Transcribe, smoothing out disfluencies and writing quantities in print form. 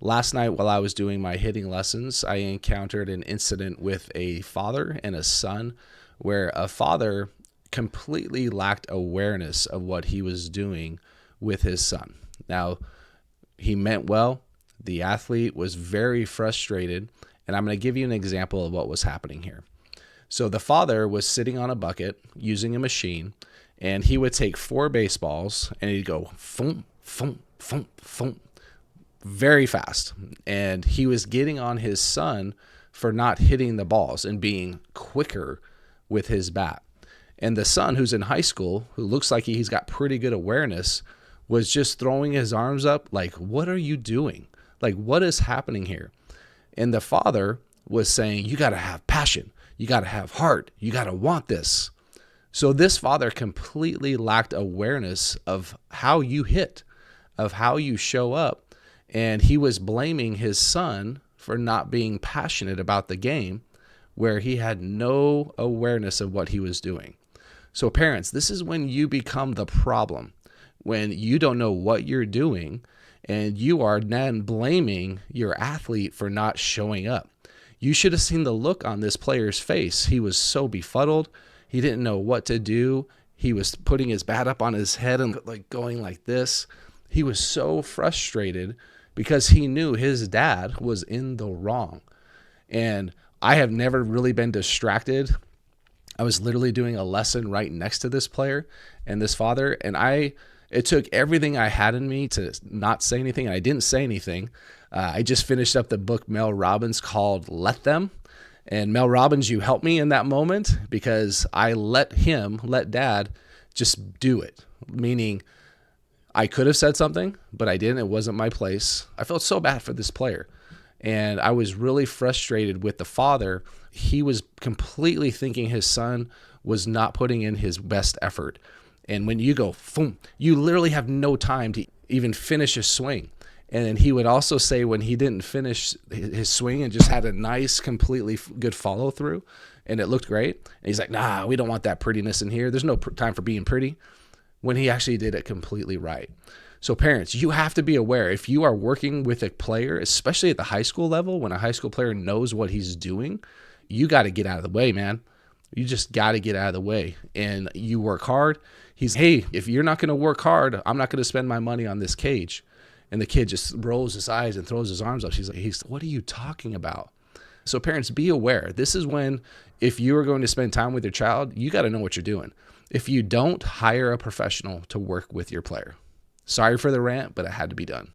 Last night while I was doing my hitting lessons, I encountered an incident with a father and a son where a father completely lacked awareness of what he was doing with his son. Now, he meant well. The athlete was very frustrated, and I'm going to give you an example of what was happening here. So the father was sitting on a bucket using a machine, and he would take 4 baseballs and he'd go thump, thump, thump, thump, very fast. And he was getting on his son for not hitting the balls and being quicker with his bat. And the son, who's in high school, who looks like he's got pretty good awareness, was just throwing his arms up like, what are you doing? Like, what is happening here? And the father was saying, you got to have passion. You got to have heart. You got to want this. So this father completely lacked awareness of how you hit, of how you show up. And he was blaming his son for not being passionate about the game, where he had no awareness of what he was doing. So parents, this is when you become the problem, when you don't know what you're doing and you are then blaming your athlete for not showing up. You should have seen the look on this player's face. He was so befuddled. He didn't know what to do. He was putting his bat up on his head and like going like this. He was so frustrated because he knew his dad was in the wrong. And I have never really been distracted. I was literally doing a lesson right next to this player and this father, and it took everything I had in me to not say anything. I didn't say anything. I just finished up the book Mel Robbins called Let Them. And Mel Robbins, you helped me in that moment because I let dad just do it. Meaning I could have said something, but I didn't. It wasn't my place. I felt so bad for this player. And I was really frustrated with the father. He was completely thinking his son was not putting in his best effort. And when you go, boom, you literally have no time to even finish a swing. And then he would also say when he didn't finish his swing and just had a nice, completely good follow through, and it looked great. And he's like, nah, we don't want that prettiness in here. There's no time for being pretty. When he actually did it completely right. So parents, you have to be aware if you are working with a player, especially at the high school level, when a high school player knows what he's doing, you got to get out of the way, man. You just got to get out of the way and you work hard. Hey, if you're not going to work hard, I'm not going to spend my money on this cage. And the kid just rolls his eyes and throws his arms up. He's what are you talking about? So parents, be aware. This is when, if you are going to spend time with your child, you got to know what you're doing. If you don't, hire a professional to work with your player. Sorry for the rant, but it had to be done.